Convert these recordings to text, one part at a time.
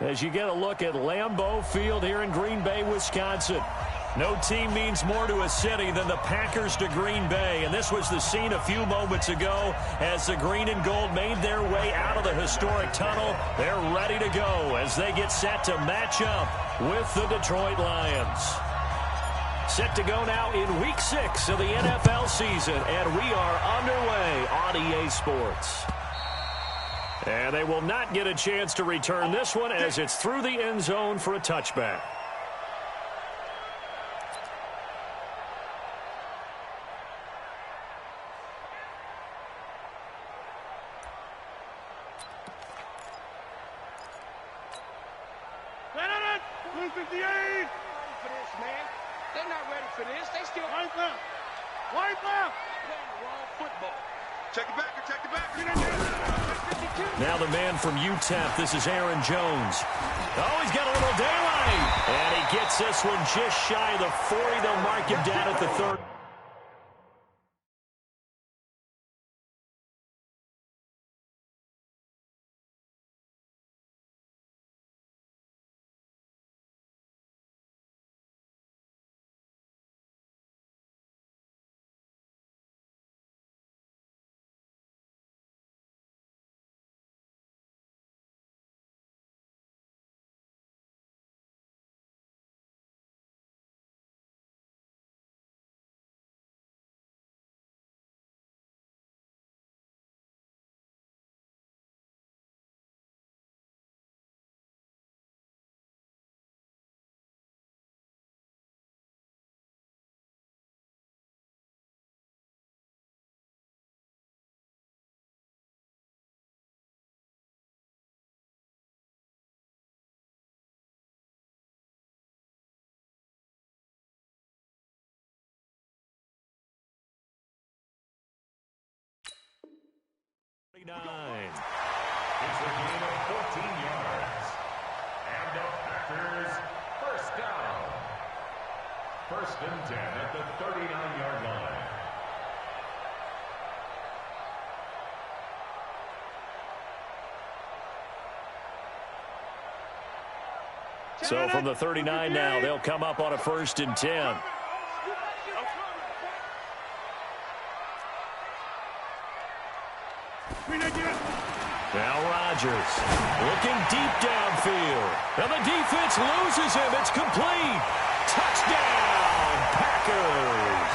now as you get a look at Lambeau Field here in Green Bay, Wisconsin. No team means more to a city than the Packers to Green Bay, and this was the scene a few moments ago as the green and gold made their way out of the historic tunnel. They're ready to go as they get set to match up with the Detroit Lions. Set to go now in Week 6 of the NFL season, and we are underway on EA Sports. And they will not get a chance to return this one as it's through the end zone for a touchback. Now the man from UTEP, this is Aaron Jones. Oh, he's got a little daylight. And he gets this one just shy of the 40. They'll mark him down at the 30. It's a gain of 14 yards. And the Packers, first down. 1st and 10 at the 39-yard line. So from the 39 now, they'll come up on a 1st and 10. Now Rodgers looking deep downfield. And the defense loses him. It's complete. Touchdown, Packers.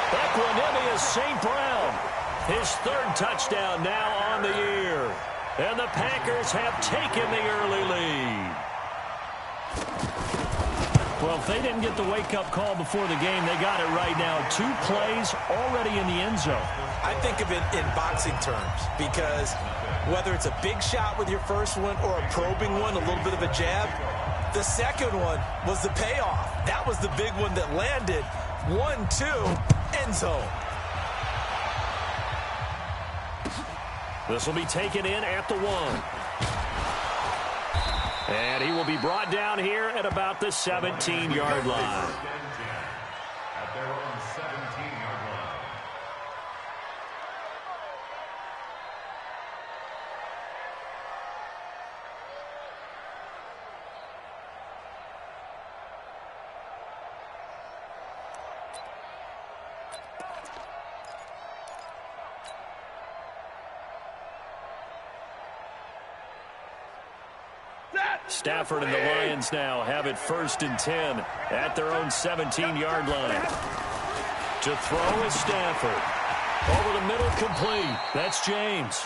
Equanimous St. Brown. His 3rd touchdown now on the year. And the Packers have taken the early lead. Well, if they didn't get the wake-up call before the game, they got it right now. 2 plays already in the end zone. I think of it in boxing terms because whether it's a big shot with your first one or a probing one, a little bit of a jab, the second one was the payoff. That was the big one that landed. 1-2, end zone. This will be taken in at the 1. And he will be brought down here at about the 17-yard line. At their own 17-yard line. Stafford and the Lions now have it 1st and 10 at their own 17-yard line. To throw is Stafford. Over the middle, complete. That's James.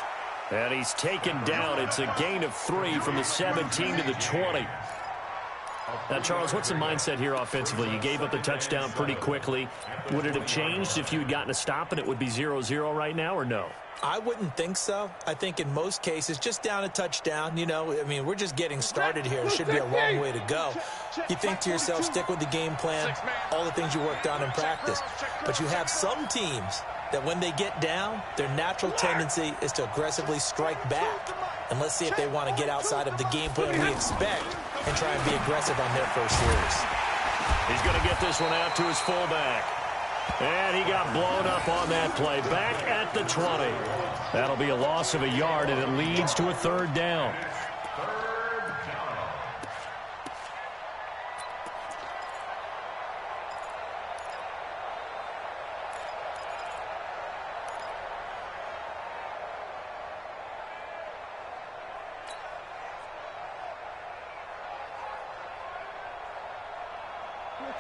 And he's taken down. It's a gain of 3 from the 17 to the 20. Now, Charles, what's the mindset here offensively? You gave up the touchdown pretty quickly. Would it have changed if you had gotten a stop and it would be 0-0 right now, or no? I wouldn't think so. I think in most cases, just down a touchdown, you know, I mean, we're just getting started here. It should be a long way to go. You think to yourself, stick with the game plan, all the things you worked on in practice. But you have some teams that when they get down, their natural tendency is to aggressively strike back. And let's see if they want to get outside of the game plan we expect and try and be aggressive on their first series. He's going to get this one out to his fullback. And he got blown up on that play. Back at the 20. That'll be a loss of a yard, and it leads to a 3rd down. 3rd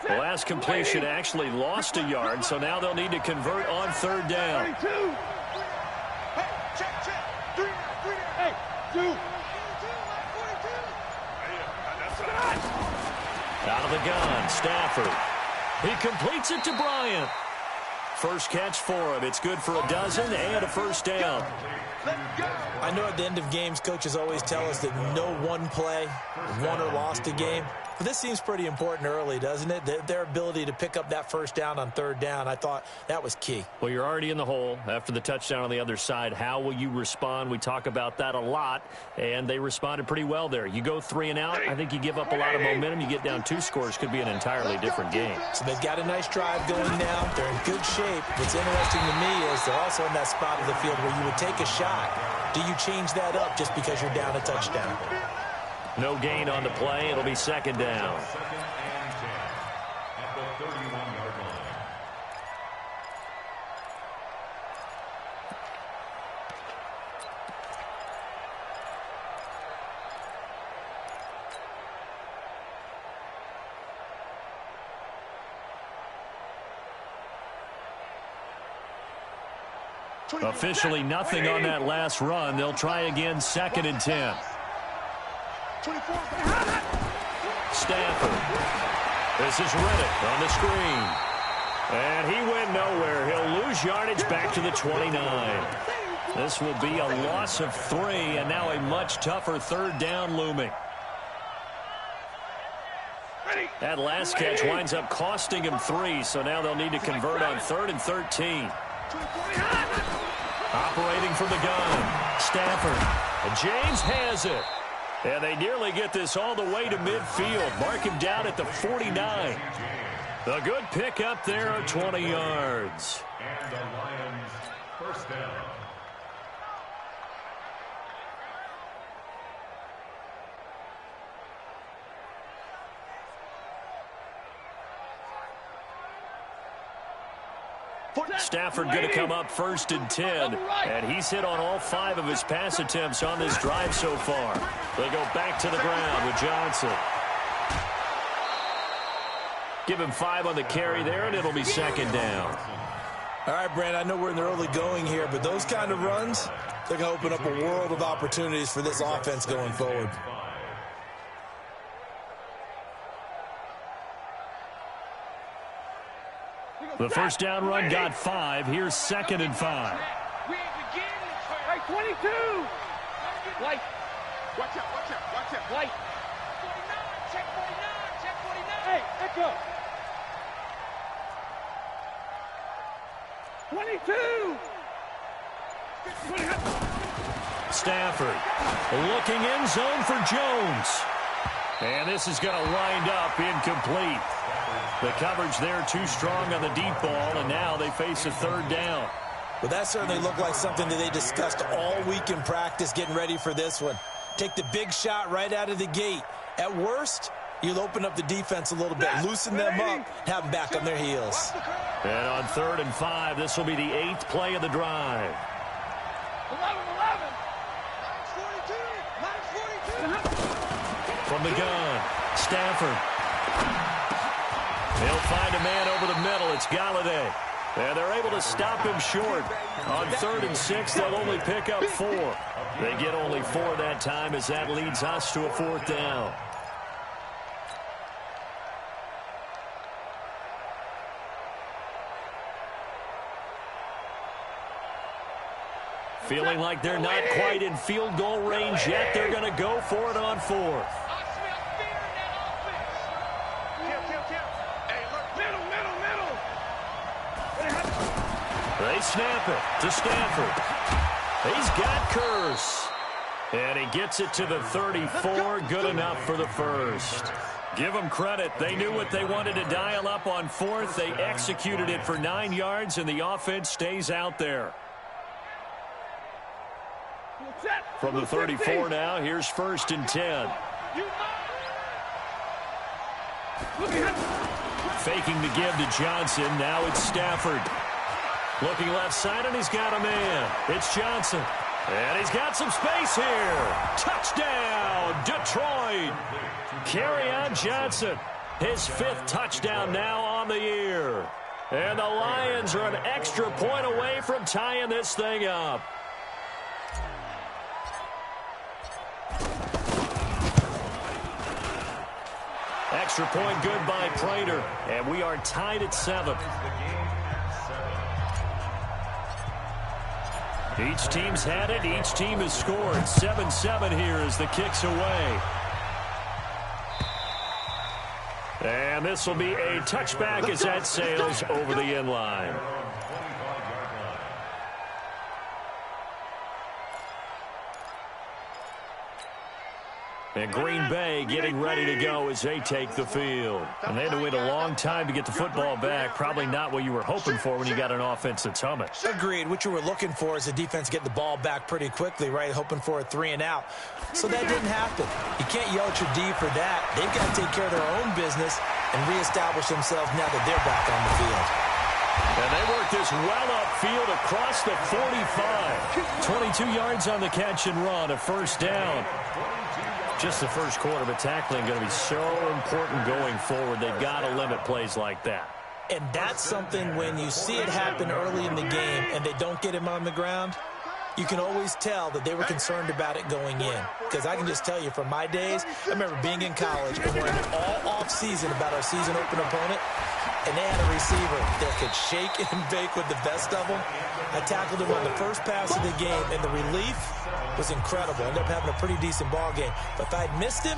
The last completion actually lost a yard, so now they'll need to convert on third down. Out of the gun, Stafford. He completes it to Bryant. First catch for him. It's good for a dozen and a first down. I know at the end of games, coaches always tell us that no one play won or lost a game. But this seems pretty important early, doesn't it? Their ability to pick up that first down on third down, I thought that was key. Well, you're already in the hole after the touchdown on the other side. How will you respond? We talk about that a lot, and they responded pretty well there. You go 3 and out, I think you give up a lot of momentum. You get down 2 scores, could be an entirely different game. So they've got a nice drive going now. They're in good shape. What's interesting to me is they're also in that spot of the field where you would take a shot. Do you change that up just because you're down a touchdown? No gain on the play. It'll be second down. Second and 10 at the 31-yard line. Officially nothing on that last run. They'll try again, second and 10. Stafford. This is Riddick on the screen. And he went nowhere. He'll lose yardage back to the 29. This will be a loss of 3, and now a much tougher third down looming. That last catch winds up costing him 3, so now they'll need to convert on 3rd and 13. Operating from the gun, Stafford. And James has it. And they nearly get this all the way to midfield. Mark him down at the 49. A good pick up there at 20 yards. And the Lions first down. Stafford going to come up 1st and 10, and he's hit on all 5 of his pass attempts on this drive so far. They go back to the ground with Johnson. Give him 5 on the carry there, and it'll be second down. All right, Brand, I know we're in the early going here, but those kind of runs, they're going to open up a world of opportunities for this offense going forward. The first down run got 5. Here's 2nd and 5. Hey, 22. White. Watch out, watch out, watch out. White. 49, check 49, check 49. Hey, echo. 22. Stafford looking end zone for Jones. And this is going to wind up incomplete. The coverage there too strong on the deep ball, and now they face a third down. Well, that certainly looked like something that they discussed all week in practice getting ready for this one. Take the big shot right out of the gate. At worst, you'll open up the defense a little bit, loosen them up, have them back on their heels. And on 3rd and 5, this will be the 8th play of the drive. 11. From the gun, Stafford. He'll find a man over the middle. It's Galladay. And they're able to stop him short. On 3rd and 6, they'll only pick up 4. They get only 4 that time as that leads us to a 4th down. Feeling like they're not quite in field goal range yet. They're going to go for it on 4th. They snap it to Stafford. He's got Curse. And he gets it to the 34. Good enough for the first. Give them credit. They knew what they wanted to dial up on 4th. They executed it for 9 yards, and the offense stays out there. From the 34 now, here's 1st and 10. Faking the give to Johnson. Now it's Stafford. Looking left side, and he's got a man. It's Johnson. And he's got some space here. Touchdown, Detroit. Carry on Johnson. His 5th touchdown now on the year. And the Lions are an extra point away from tying this thing up. Extra point good by Prater. And we are tied at 7. Each team's had it. Each team has scored. 7-7 here as the kick's away. And this will be a touchback as that sails over the end line. And Green Bay getting ready to go as they take the field. And they had to wait a long time to get the football back. Probably not what you were hoping for when you got an offense that's humming. Agreed. What you were looking for is the defense getting the ball back pretty quickly, right? Hoping for a 3-and-out. So that didn't happen. You can't yell at your D for that. They've got to take care of their own business and reestablish themselves now that they're back on the field. And they work this well upfield across the 45. 22 yards on the catch and run, a first down. Just the first quarter, but tackling going to be so important going forward. They've got to limit plays like that. And that's something when you see it happen early in the game and they don't get him on the ground, you can always tell that they were concerned about it going in. Because I can just tell you from my days, I remember being in college and worrying all off-season about our season open opponent, and they had a receiver that could shake and bake with the best of them. I tackled him on the first pass of the game, and the relief was incredible. Ended up having a pretty decent ball game. But if I'd missed him,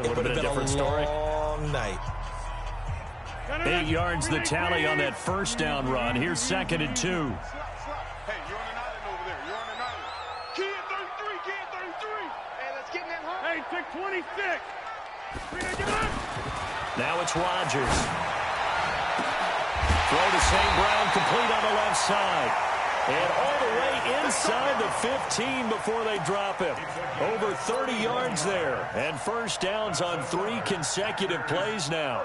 it would have been a long night. 8 yards the tally on that first down run. Here's 2nd and 2. Hey, you're on an island over there. You're on an island. Key at 33. Key at 33. Hey, let's get in that home. Hey, take 26. We gotta get up. Now it's Rodgers. Throw to St. Brown, complete on the left side. And all the way inside the 15 before they drop him. Over 30 yards there. And first downs on 3 consecutive plays now.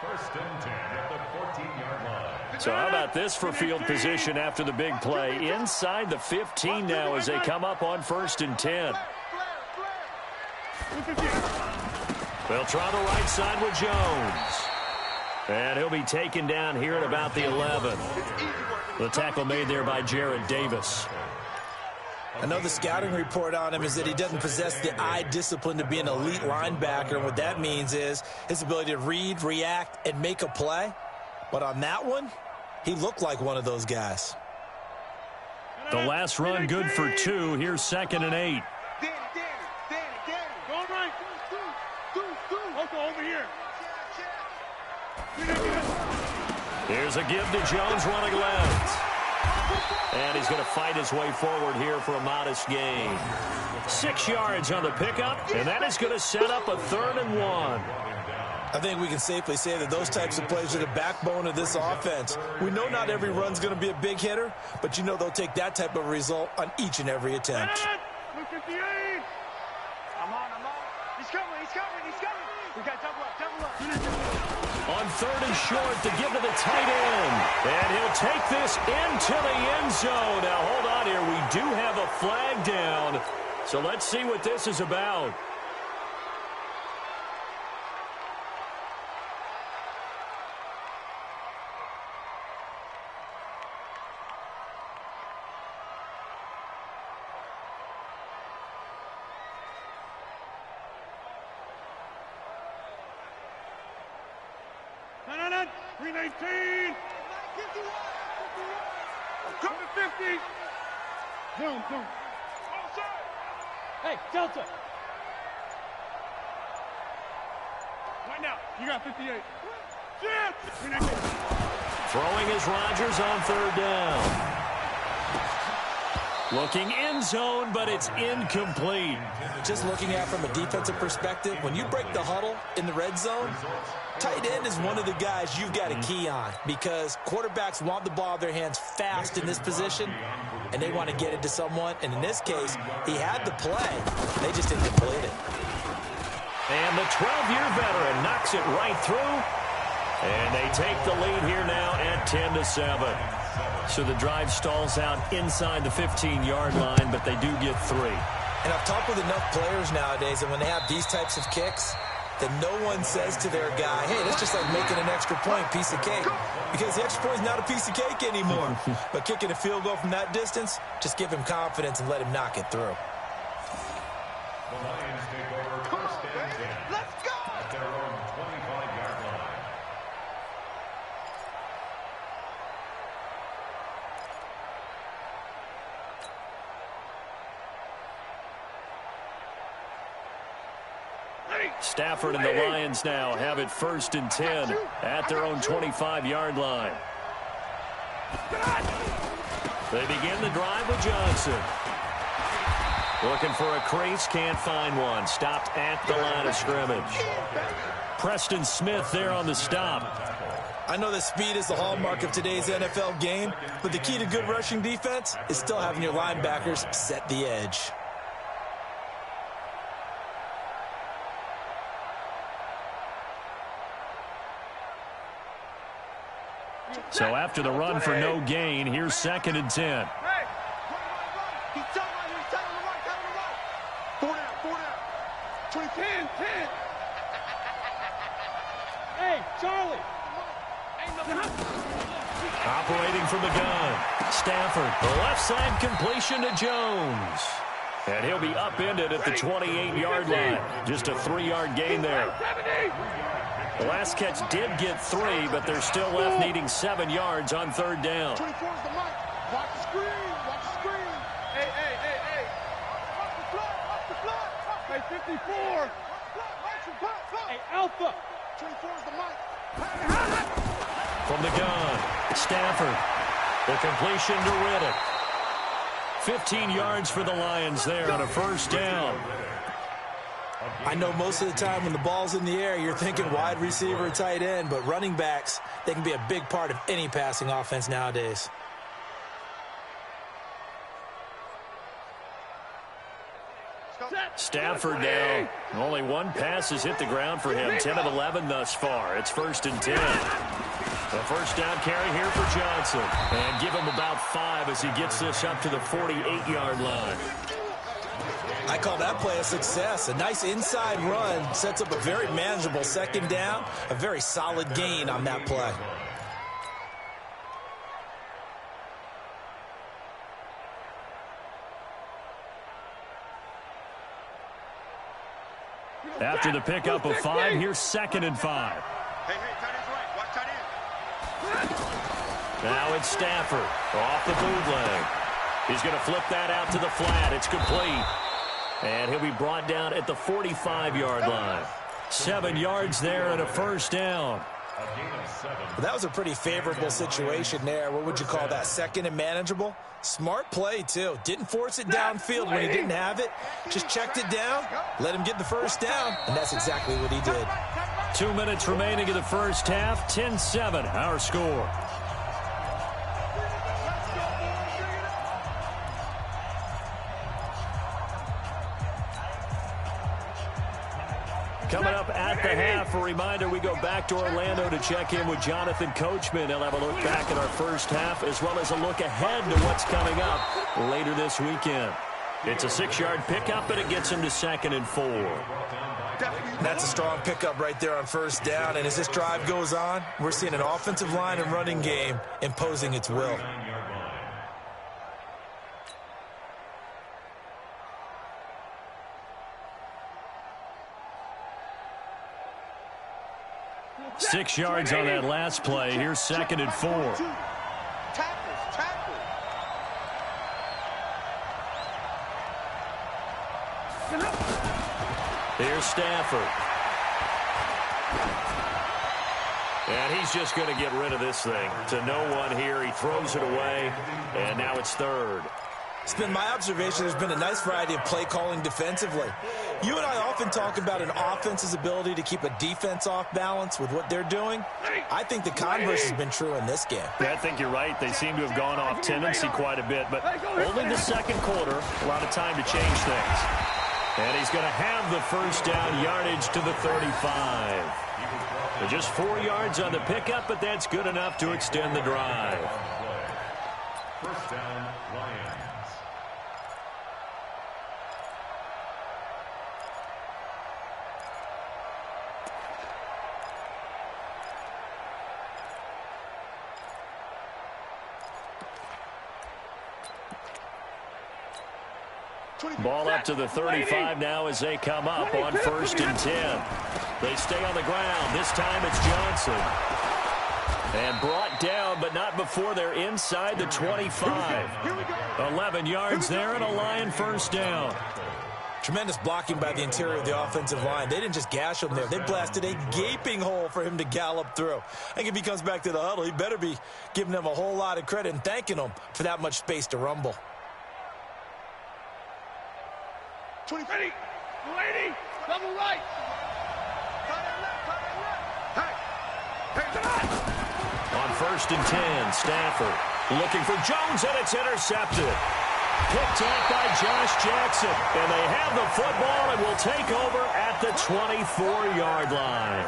First and 10 at the 14-yard line. So how about this for field position after the big play? Inside the 15 now as they come up on 1st and 10. They'll try the right side with Jones. And he'll be taken down here at about the 11. The tackle made there by Jared Davis. I know the scouting report on him is that he doesn't possess the eye discipline to be an elite linebacker. And what that means is his ability to read, react, and make a play. But on that one, he looked like one of those guys. The last run good for 2. Here's 2nd and 8. Danny. Go right. Do. Okay, over here. Here's a give to Jones running left. And he's going to fight his way forward here for a modest gain. 6 yards on the pickup, and that is going to set up a 3rd and 1. I think we can safely say that those types of plays are the backbone of this offense. We know not every run's going to be a big hitter, but you know they'll take that type of result on each and every attempt. Look at the aim. I'm on. He's coming. We got double up. On 3rd and short to give to the tight end. And he'll take this into the end zone. Now, hold on here. We do have a flag down. So let's see what this is about. No. 319. Come to 50. Zoom. Hey, Delta. Right now. You got 58. Shit. Throwing is Rodgers on 3rd down. Looking end zone, but it's incomplete. Just looking at it from a defensive perspective, when you break the huddle in the red zone, tight end is one of the guys you've got to key on because quarterbacks want the ball in their hands fast in this position, and they want to get it to someone. And in this case, he had the play. They just didn't complete it. And the 12-year veteran knocks it right through. And they take the lead here now at 10-7. So the drive stalls out inside the 15-yard line, but they do get 3. And I've talked with enough players nowadays, and when they have these types of kicks, that no one says to their guy, hey, that's just like making an extra point, piece of cake. Because the extra point is not a piece of cake anymore. But kicking a field goal from that distance, just give him confidence and let him knock it through. The Lions take over first and 10. Let's go! At their own 25-yard line. Stafford and the Lions now have it first and 10 at their own 25-yard line. They begin the drive with Johnson. Looking for a crease, can't find one. Stopped at the line of scrimmage. Preston Smith there on the stop. I know that speed is the hallmark of today's NFL game, but the key to good rushing defense is still having your linebackers set the edge. So after the run for no gain, here's second and 10. Hey! He's telling right here. He's telling the right. Telling the right. 4 down. 10. Hey, Charlie. Operating from the gun. Stafford, the left side completion to Jones. And he'll be upended at the 28-yard line. Just a 3-yard gain there. The last catch did get 3, but they're still left needing 7 yards on third down. 24 is the mic. Watch the screen. Watch the screen. Hey. Watch the blood. Hey, 54. Hey, Alpha. 24 is the mic. From the gun, Stafford. The completion to Riddick. 15 yards for the Lions there on a first down. I know most of the time when the ball's in the air, you're thinking wide receiver, tight end, but running backs, they can be a big part of any passing offense nowadays. Stafford now. Only one pass has hit the ground for him. 10 of 11 thus far. It's first and 10. The first down carry here for Johnson. And give him about 5 as he gets this up to the 48-yard line. I call that play a success. A nice inside run sets up a very manageable second down. A very solid gain on that play. After the pickup of 5, here's second and 5. Hey, tight end's right. Watch tight end. Now it's Stafford off the bootleg. He's going to flip that out to the flat. It's complete. And he'll be brought down at the 45-yard line. 7 yards there and a first down. Well, that was a pretty favorable situation there. What would you call that? Second and manageable? Smart play, too. Didn't force it downfield when he didn't have it. Just checked it down, let him get the first down, and that's exactly what he did. 2 minutes remaining in the first half. 10-7, our score. Coming up at the half, a reminder, we go back to Orlando to check in with Jonathan Coachman. He'll have a look back at our first half as well as a look ahead to what's coming up later this weekend. It's a 6-yard pickup, and it gets him to second and 4. That's a strong pickup right there on first down, and as this drive goes on, we're seeing an offensive line and running game imposing its will. 6 yards on that last play. Here's second and 4. Tackle. Here's Stafford. And he's just going to get rid of this thing. To no one here. He throws it away, and now it's third. It's been my observation there's been a nice variety of play calling defensively. You and I often talk about an offense's ability to keep a defense off balance with what they're doing. I think the converse has been true in this game. Yeah, I think you're right. They seem to have gone off tendency quite a bit, but only the second quarter, a lot of time to change things. And he's going to have the first down, yardage to the 35. Just 4 yards on the pickup, but that's good enough to extend the drive. First down, Lions. Ball up to the 35 now as they come up on 1st and 10. They stay on the ground. This time it's Johnson. And brought down, but not before they're inside the 25. 11 yards there and a Lion first down. Tremendous blocking by the interior of the offensive line. They didn't just gash him there. They blasted a gaping hole for him to gallop through. I think if he comes back to the huddle, he better be giving them a whole lot of credit and thanking them for that much space to rumble. 20. Ready. Lady. Double right. On 1st and 10, Stafford looking for Jones, and it's intercepted. Picked off by Josh Jackson, and they have the football and will take over at the 24-yard line.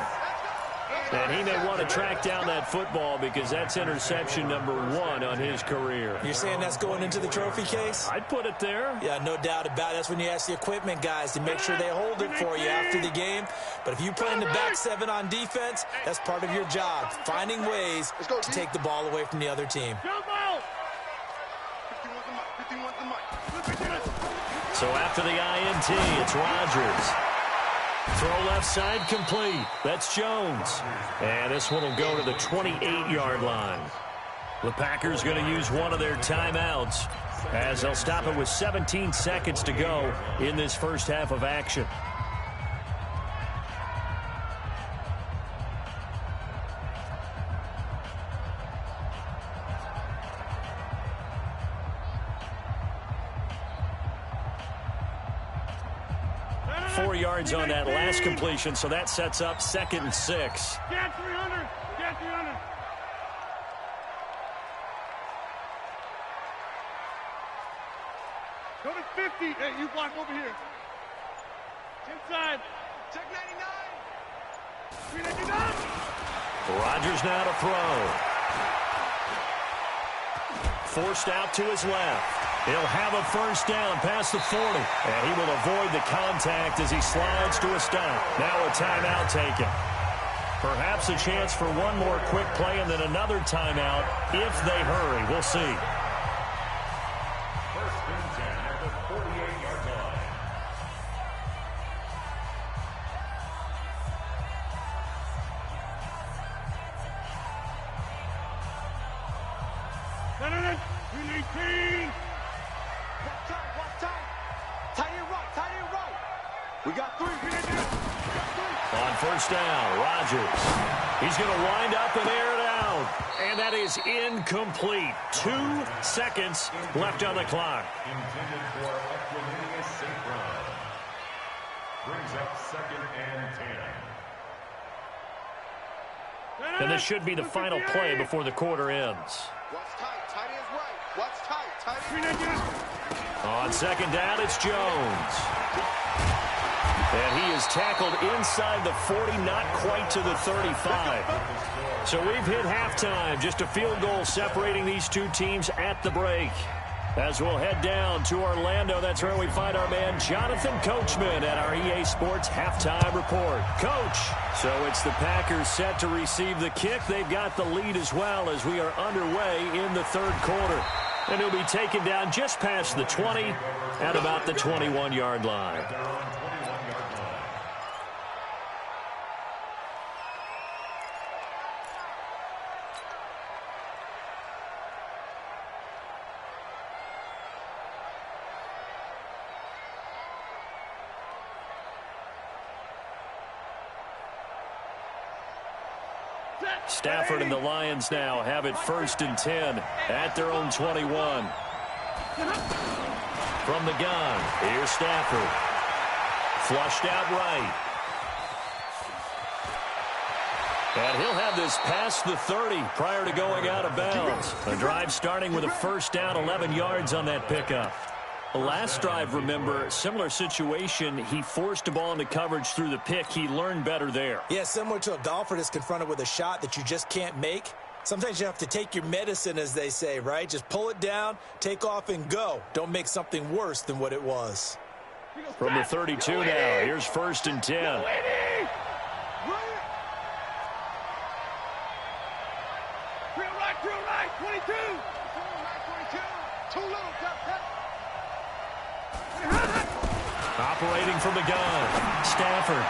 And he may want to track down that football because that's interception number 1 on his career. You're saying that's going into the trophy case? I'd put it there. Yeah, no doubt about it. That's when you ask the equipment guys to make sure they hold it for you after the game. But if you play in the back 7 on defense, that's part of your job, finding ways to take the ball away from the other team. So after the INT, it's Rodgers. Throw left side complete. That's Jones. And this one will go to the 28-yard line. The Packers going to use one of their timeouts as they'll stop it with 17 seconds to go in this first half of action. Yards on that last completion, so that sets up 2nd and 6. Get 300. Get 300. Go to 50. Hey, you block over here. Inside. Check 99. 399. Rodgers now to throw. Forced out to his left. He'll have a first down past the 40. And he will avoid the contact as he slides to a stop. Now a timeout taken. Perhaps a chance for one more quick play and then another timeout if they hurry. We'll see. 1st and 10 at the 48-yard line. We got 3. On first down, Rodgers. He's going to wind up and air it out. And that is incomplete. 2 seconds left on the clock. Intended for Equanimeous St. Brown. Brings up 2nd and 10. And this should be the final play before the quarter ends. What's tight? Tight is right. What's tight? Tight. On 2nd down, it's Jones. And he is tackled inside the 40, not quite to the 35. So we've hit halftime. Just a field goal separating these two teams at the break. As we'll head down to Orlando, that's where we find our man Jonathan Coachman at our EA Sports Halftime Report. Coach, so it's the Packers set to receive the kick. They've got the lead as well as we are underway in the 3rd quarter. And he'll be taken down just past the 20 at about the 21-yard line. Stafford and the Lions now have it 1st and 10 at their own 21. From the gun, here's Stafford. Flushed out right. And he'll have this past the 30 prior to going out of bounds. A drive starting with a first down, 11 yards on that pickup. The last drive, remember, similar situation. He forced a ball into coverage through the pick. He learned better there. Yeah, similar to a golfer that's confronted with a shot that you just can't make. Sometimes you have to take your medicine, as they say, right? Just pull it down, take off, and go. Don't make something worse than what it was. From the 32 now, here's 1st and 10. Drill right, 22. Too little, operating from the gun. Stafford.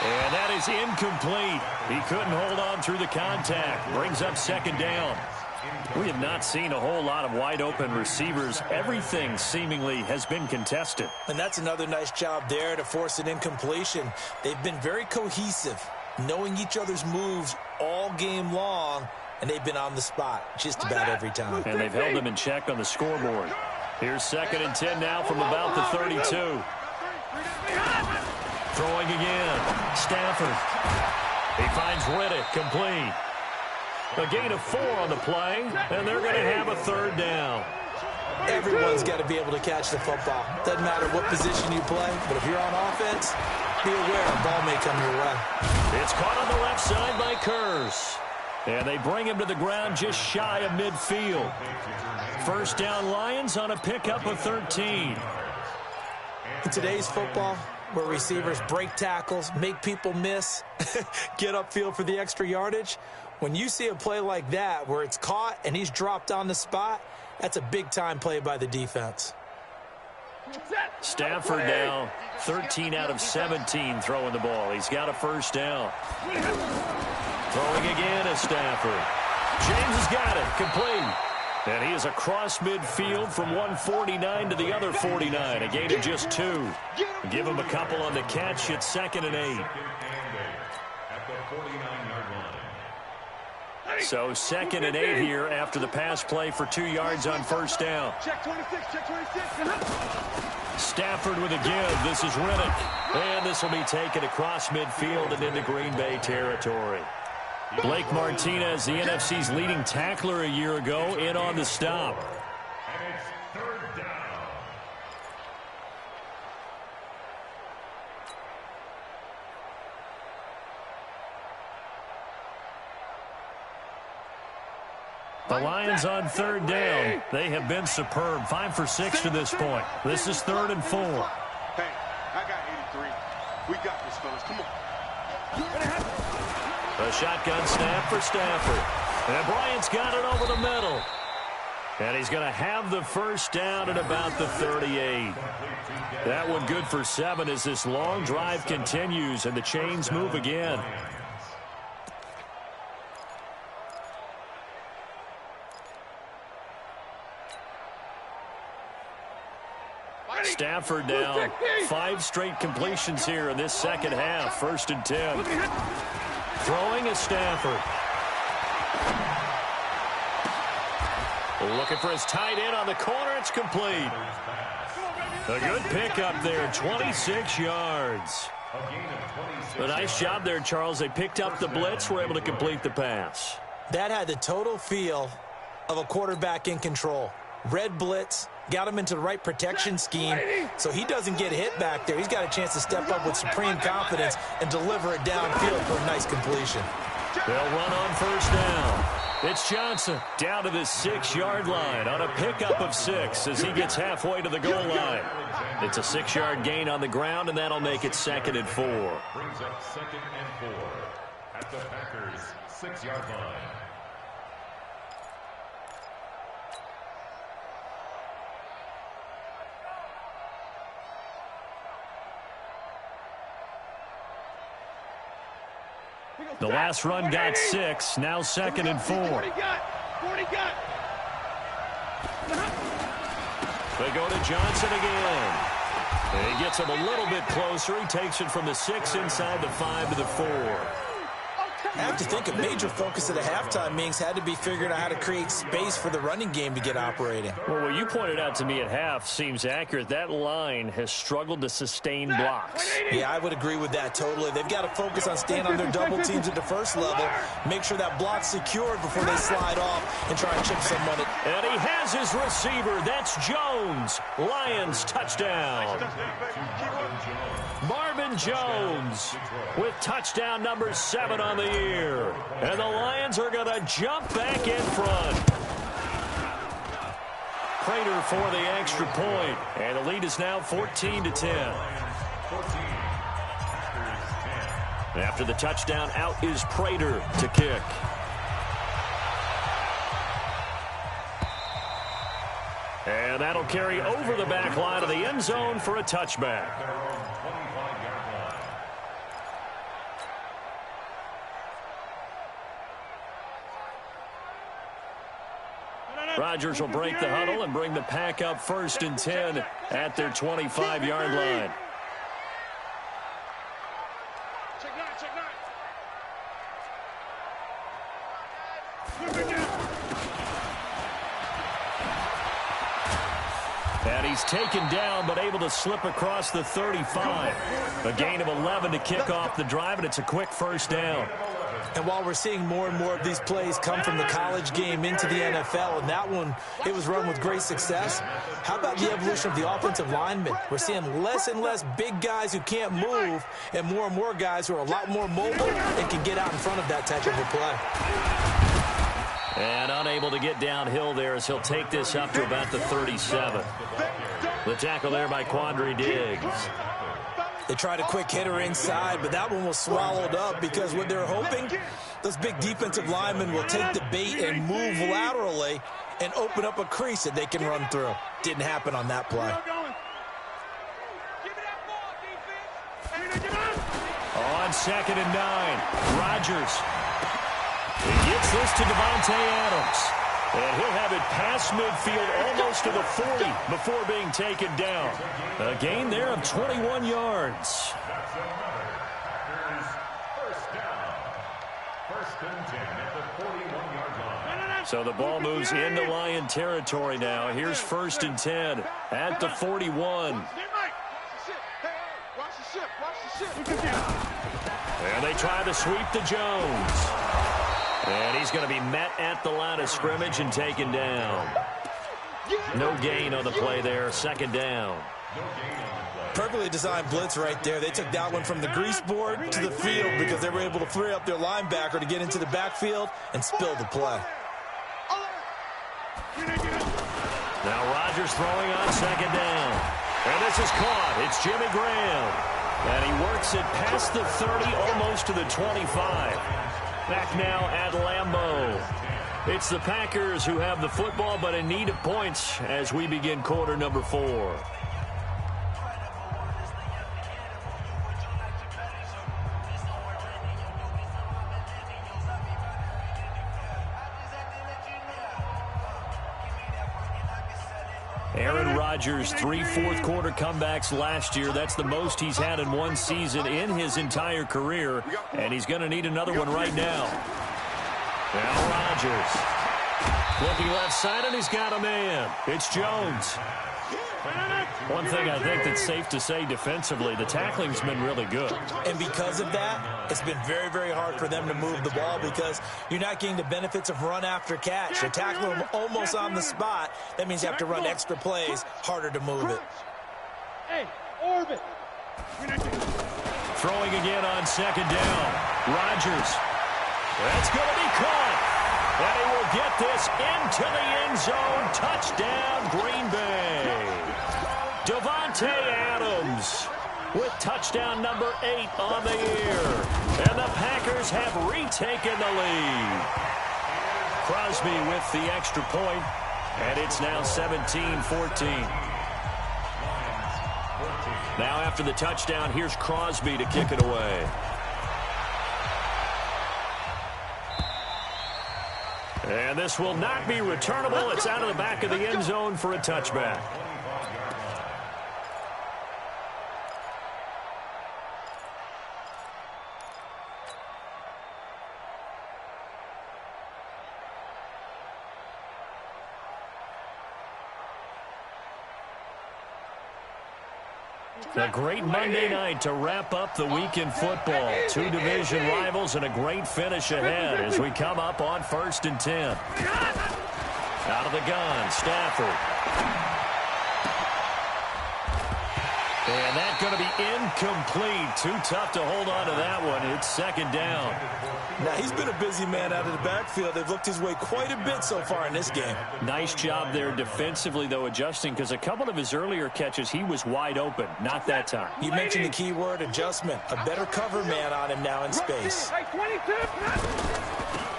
And that is incomplete. He couldn't hold on through the contact. Brings up second down. We have not seen a whole lot of wide-open receivers. Everything seemingly has been contested. And that's another nice job there to force an incompletion. They've been very cohesive, knowing each other's moves all game long, and they've been on the spot just about every time. And they've held them in check on the scoreboard. Here's 2nd and 10 now from about the 32. Throwing again. Stafford. He finds Riddick complete. A gain of 4 on the play, and they're going to have a third down. Everyone's got to be able to catch the football. Doesn't matter what position you play, but if you're on offense, be aware a ball may come your way. It's caught on the left side by Kurz. And they bring him to the ground just shy of midfield. First down Lions on a pickup of 13. In today's football, where receivers break tackles, make people miss, get upfield for the extra yardage, when you see a play like that where it's caught and he's dropped on the spot, that's a big-time play by the defense. Stafford now 13 out of 17 throwing the ball. He's got a first down. Throwing again is Stafford. James has got it. Complete. And he is across midfield from 149 to the other 49. A gain of just 2. Give him a couple on the catch. It's 2nd and 8. So 2nd and 8 here after the pass play for 2 yards on first down. Check 26, check 26. Stafford with a give. This is Riddick. And this will be taken across midfield and into Green Bay territory. Blake Martinez, the NFC's leading tackler a year ago, in on the stop. And it's third down. The Lions on third down. They have been superb. 5 for 6 to this point. This is 3rd and 4. Hey, I got 83. We got this, fellas. Come on. A shotgun snap for Stafford. And Bryant's got it over the middle. And he's going to have the first down at about the 38. That one good for 7 as this long drive continues and the chains move again. Stafford now 5 straight completions here in this second half. 1st and 10. Throwing is Stafford. Looking for his tight end on the corner. It's complete. A good pickup there. 26 yards. A nice job there, Charles. They picked up the blitz. Were able to complete the pass. That had the total feel of a quarterback in control. Red blitz. Got him into the right protection scheme so he doesn't get hit back there. He's got a chance to step up with supreme confidence and deliver it downfield for a nice completion. They'll run on first down. It's Johnson down to the 6-yard line on a pickup of 6 as he gets halfway to the goal line. It's a 6-yard gain on the ground, and that'll make it 2nd and 4. Brings up 2nd and 4 at the Packers' 6-yard line. The last run got 6. Now 2nd and 4. 40 got. They go to Johnson again. And he gets him a little bit closer. He takes it from the 6 inside the 5 to the 4. I have to think a major focus of the halftime meetings had to be figuring out how to create space for the running game to get operating. Well, what you pointed out to me at half seems accurate. That line has struggled to sustain blocks. Yeah, I would agree with that totally. They've got to focus on staying on their double teams at the first level, make sure that block's secured before they slide off and try and chip someone. And he has his receiver. That's Jones. Lions touchdown. Marvin Jones with touchdown number 7 on the year. And the Lions are going to jump back in front. Prater for the extra point. And the lead is now 14-10. After the touchdown, out is Prater to kick. And that'll carry over the back line of the end zone for a touchback. Rodgers will break the huddle and bring the pack up 1st and 10 at their 25-yard line. And he's taken down, but able to slip across the 35. A gain of 11 to kick off the drive, and it's a quick 1st down. And while we're seeing more and more of these plays come from the college game into the NFL, and that one, it was run with great success, how about the evolution of the offensive linemen? We're seeing less and less big guys who can't move, and more guys who are a lot more mobile and can get out in front of that type of a play. And unable to get downhill there as he'll take this up to about the 37. The tackle there by Quandre Diggs. They tried a quick hitter inside, but that one was swallowed up because what they're hoping, those big defensive linemen will take the bait and move laterally and open up a crease that they can run through. Didn't happen on that play. On 2nd and 9, Rodgers. He gets this to Davante Adams. And he'll have it past midfield almost to the 40 before being taken down. A gain there of 21 yards. That's another Packers first down. 1st and 10 at the 41-yard line. So the ball moves into Lion territory now. Here's 1st and 10 at the 41. And they try to sweep to Jones. And he's going to be met at the line of scrimmage and taken down. No gain on the play there. 2nd down. Perfectly designed blitz right there. They took that one from the grease board to the field because they were able to free up their linebacker to get into the backfield and spill the play. Now Rodgers throwing on 2nd down. And this is caught. It's Jimmy Graham. And he works it past the 30, almost to the 25. Back now at Lambeau. It's the Packers who have the football, but in need of points as we begin quarter number 4. Aaron Rodgers, 3 fourth-quarter comebacks last year. That's the most he's had in one season in his entire career, and he's going to need another one right now. Now Rodgers. Looking left side, and he's got a man. It's Jones. One thing I think that's safe to say defensively, the tackling's been really good. And because of that, it's been very, very hard for them to move the ball because you're not getting the benefits of run after catch. You're tackling them almost on the spot. That means you have to run extra plays, harder to move it. Hey, orbit. Throwing again on 2nd down. Rodgers. That's going to be caught. And he will get this into the end zone. Touchdown, Green Bay. Davante Adams with touchdown number 8 on the year. And the Packers have retaken the lead. Crosby with the extra point, and it's now 17-14. Now after the touchdown, here's Crosby to kick it away. And this will not be returnable. It's out of the back of the end zone for a touchback. A great Monday night to wrap up the week in football. 2 division rivals and a great finish ahead as we come up on 1st and 10. Out of the gun, Stafford. And that's going to be incomplete. Too tough to hold on to that one. It's 2nd down. Now, he's been a busy man out of the backfield. They've looked his way quite a bit so far in this game. Nice job there defensively, though, adjusting, because a couple of his earlier catches, he was wide open. Not that time. You mentioned the key word, adjustment. A better cover man on him now in space. Hey, 22.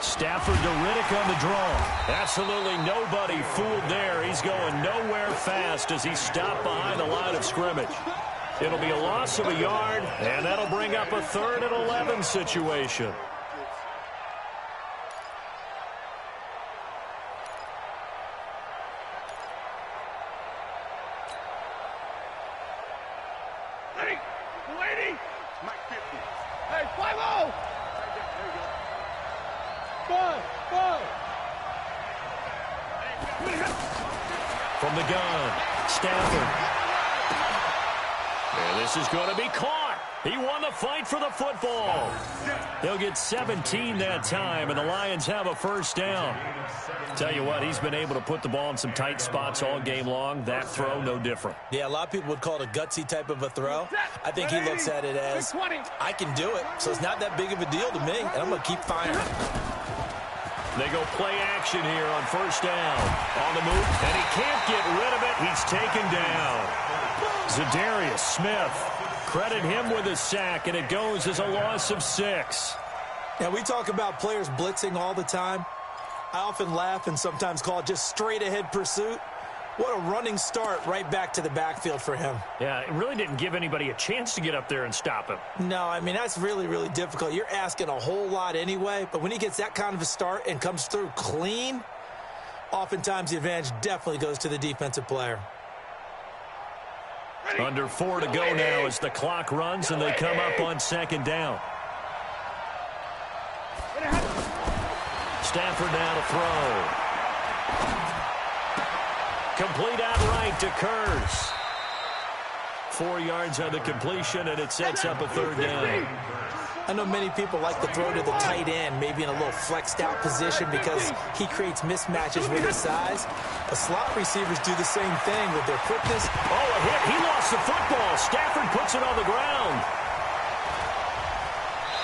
Stafford to Riddick on the draw. Absolutely nobody fooled there. He's going nowhere fast as he's stopped behind the line of scrimmage. It'll be a loss of a yard, and that'll bring up a 3rd and 11 situation. From the gun, Stafford. And this is going to be caught. He won the fight for the football. He'll get 17 that time, and the Lions have a 1st down. Tell you what, he's been able to put the ball in some tight spots all game long. That throw, no different. Yeah, a lot of people would call it a gutsy type of a throw. I think he looks at it as, I can do it, so it's not that big of a deal to me, and I'm going to keep firing. They go play action here on 1st down. On the move, and he can't get rid of it. He's taken down. Zadarius Smith. Credit him with a sack, and it goes as a loss of 6. Now, we talk about players blitzing all the time. I often laugh and sometimes call it just straight-ahead pursuit. What a running start right back to the backfield for him. Yeah, it really didn't give anybody a chance to get up there and stop him. No, I mean, that's really, really difficult. You're asking a whole lot anyway, but when he gets that kind of a start and comes through clean, oftentimes the advantage definitely goes to the defensive player. Under 4 to go now as the clock runs and they come up on 2nd down. Stafford now to throw. Complete outright to Kurz. 4 yards on the completion, and it sets up a 3rd down. I know many people like to throw to the tight end, maybe in a little flexed out position because he creates mismatches with his size. But slot receivers do the same thing with their quickness. Oh, a hit. He lost the football. Stafford puts it on the ground.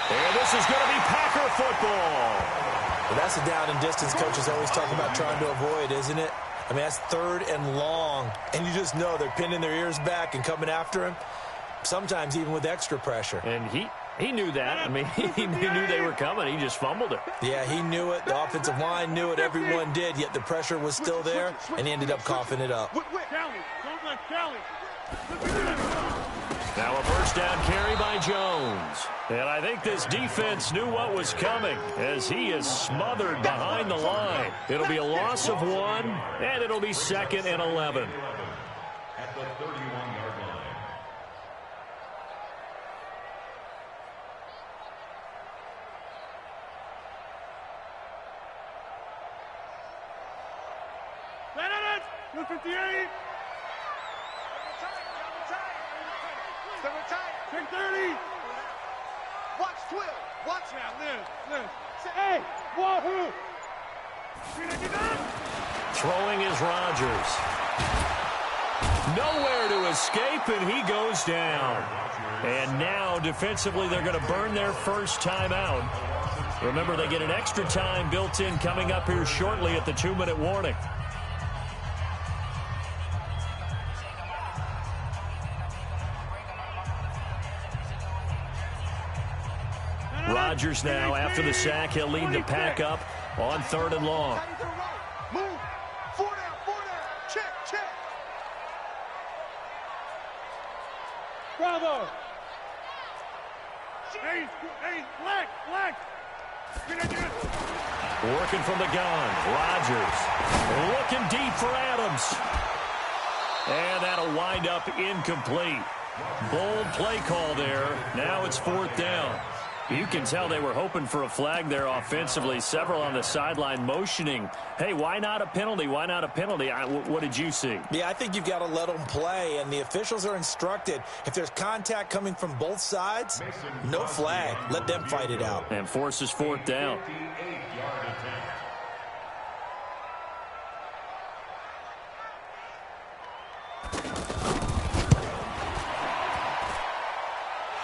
And this is going to be Packer football. Well, that's a down and distance coaches always talk about trying to avoid, isn't it? I mean, that's 3rd and long, and you just know they're pinning their ears back and coming after him, sometimes even with extra pressure. And he knew that. I mean, he knew they were coming. He just fumbled it. Yeah, he knew it. The offensive line knew it. Everyone did, yet the pressure was still there, and he ended up coughing it up. Now a 1st down carry by Jones. And I think this defense knew what was coming as he is smothered behind the line. It'll be a loss of 1, and it'll be 2nd and 11. At the 31-yard line. Look at the 8. Take 30. Watch 12. Watch now. Live. Hey, wahoo. Throwing is Rodgers. Nowhere to escape, and he goes down. And now, defensively, they're going to burn their 1st time out. Remember, they get an extra time built in coming up here shortly at the 2-minute warning. Rodgers now, after the sack, he'll lead the pack up on 3rd and long. Move. 4 down. Check. Bravo. Hey, black. Working from the gun. Rodgers looking deep for Adams. And that'll wind up incomplete. Bold play call there. Now it's 4th down. You can tell they were hoping for a flag there offensively. Several on the sideline motioning. Hey, why not a penalty? Why not a penalty? What did you see? Yeah, I think you've got to let them play, and the officials are instructed. If there's contact coming from both sides, no flag. Let them fight it out. And forces 4th down.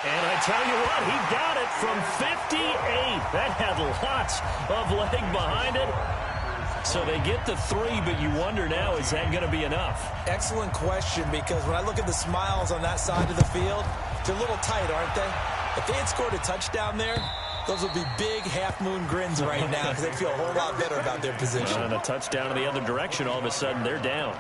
And I tell you what, he got it from 58. That had lots of leg behind it. So they get the 3, but you wonder now, is that going to be enough? Excellent question, because when I look at the smiles on that side of the field, they're a little tight, aren't they? If they had scored a touchdown there, Those will be big half-moon grins right now because they feel a whole lot better about their position. And a touchdown in the other direction, all of a sudden they're down.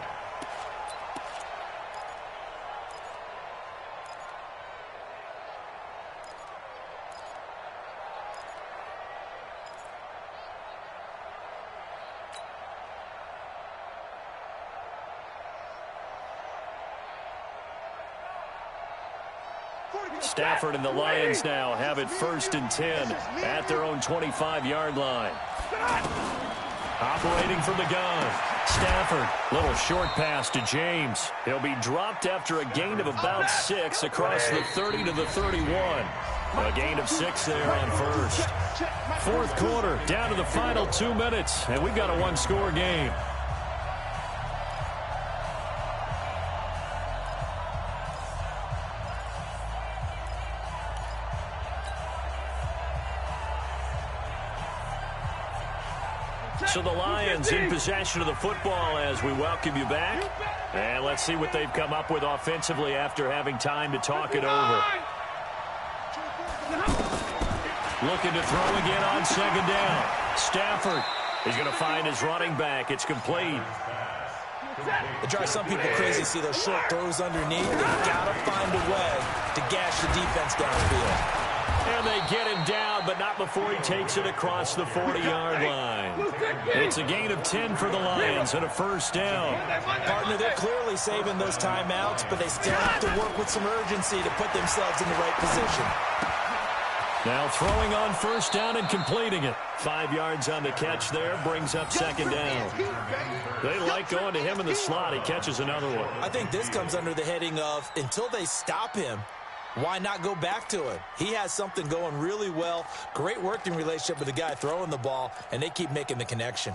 Stafford and the Lions now have it 1st and 10 at their own 25-yard line. Operating from the gun. Stafford, little short pass to James. He'll be dropped after a gain of about 6 across the 30 to the 31. A gain of 6 there on first. 4th quarter, down to the final 2 minutes, and we've got a one-score game. So the Lions in possession of the football as we welcome you back. And let's see what they've come up with offensively after having time to talk it over. Looking to throw again on 2nd down. Stafford is going to find his running back. It's complete. It drives some people crazy to see those short throws underneath. They've got to find a way to gash the defense downfield. And they get him down, but not before he takes it across the 40-yard line. It's a gain of 10 for the Lions and a 1st down. Partner, they're clearly saving those timeouts, but they still have to work with some urgency to put themselves in the right position. Now throwing on 1st down and completing it. 5 yards on the catch there, brings up 2nd down. They like going to him in the slot. He catches another one. I think this comes under the heading of, until they stop him, why not go back to him? He has something going really well. Great working relationship with the guy throwing the ball, and they keep making the connection.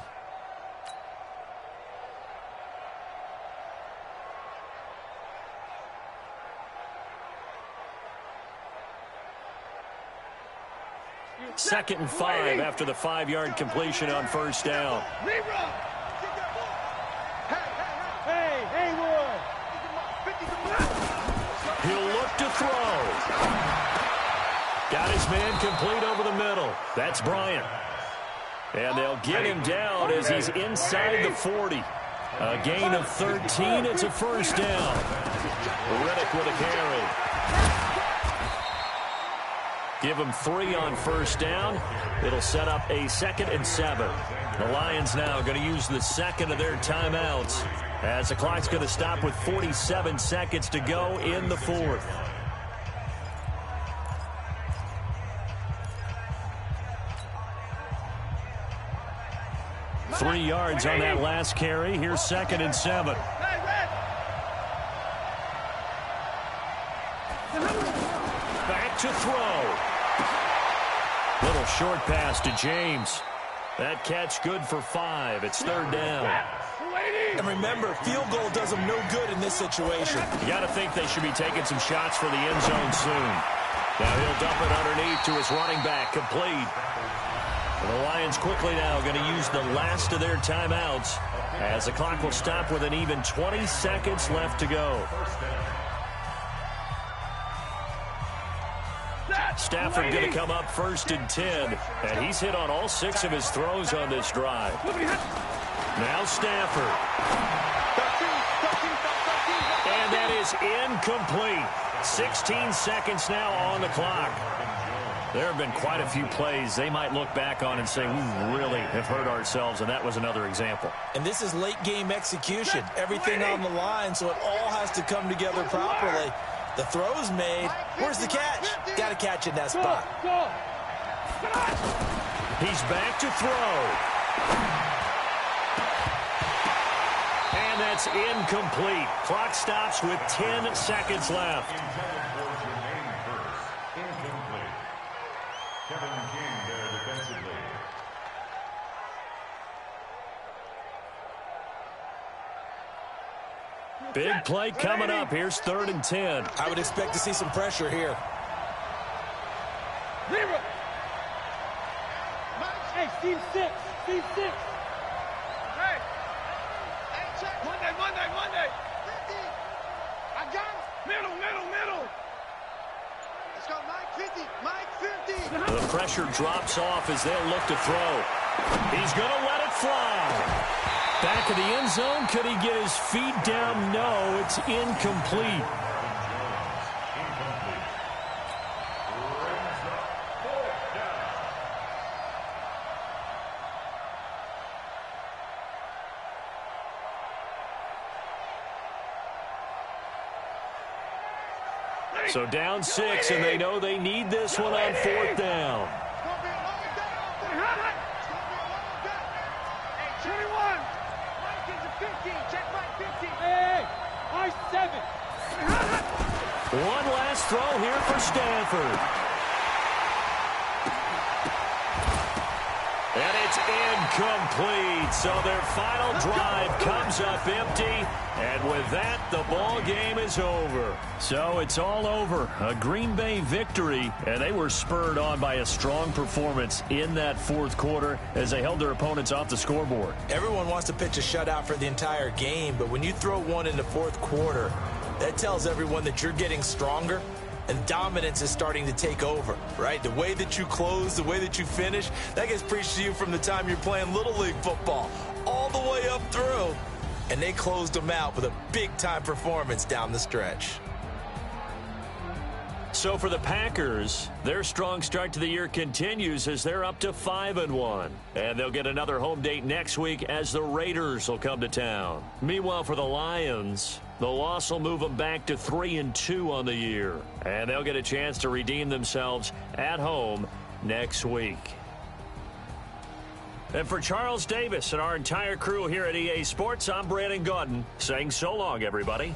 Second and 5 after the 5-yard completion on 1st down. He'll look to throw. Got his man complete over the middle. That's Bryant. And they'll get him down as he's inside the 40. A gain of 13. It's a 1st down. Riddick with a carry. Give him 3 on 1st down. It'll set up a 2nd and 7. The Lions now going to use the 2nd of their timeouts as the clock's going to stop with 47 seconds to go in the 4th. Three yards on that last carry. Here's 2nd and 7. Back to throw. Little short pass to James. That catch good for 5. It's 3rd down. And remember, field goal does them no good in this situation. You got to think they should be taking some shots for the end zone soon. Now he'll dump it underneath to his running back, complete. And the Lions quickly now going to use the last of their timeouts as the clock will stop with an even 20 seconds left to go. Stafford going to come up 1st and 10, and he's hit on all 6 of his throws on this drive. Now Stafford. And that is incomplete. 16 seconds now on the clock. There have been quite a few plays they might look back on and say, we really have hurt ourselves, and that was another example. And this is late-game execution. Everything on the line, so it all has to come together properly. The throw's made. Where's the catch? Got to catch in that spot. He's back to throw. And that's incomplete. Clock stops with 10 seconds left. Big play coming up. Here's 3rd and 10. I would expect to see some pressure here. Hey, Steve 6. Steve 6. Hey. Monday. I got it. Middle. Let's go, Mike. The pressure drops off as they'll look to throw. He's going to let it fly. Back of the end zone. Could he get his feet down? No, it's incomplete. So down 6, and they know they need this one on 4th down. One last throw here for Stanford. And it's incomplete. So their final drive comes up empty. And with that, the ball game is over. So it's all over. A Green Bay victory. And they were spurred on by a strong performance in that 4th quarter as they held their opponents off the scoreboard. Everyone wants to pitch a shutout for the entire game, but when you throw one in the 4th quarter, that tells everyone that you're getting stronger and dominance is starting to take over, right? The way that you close, the way that you finish, that gets preached to you from the time you're playing Little League football all the way up through. And they closed them out with a big-time performance down the stretch. So for the Packers, their strong start to the year continues as they're up to 5-1. And they'll get another home date next week as the Raiders will come to town. Meanwhile, for the Lions, the loss will move them back to 3-2 on the year. And they'll get a chance to redeem themselves at home next week. And for Charles Davis and our entire crew here at EA Sports, I'm Brandon Gaudin saying so long, everybody.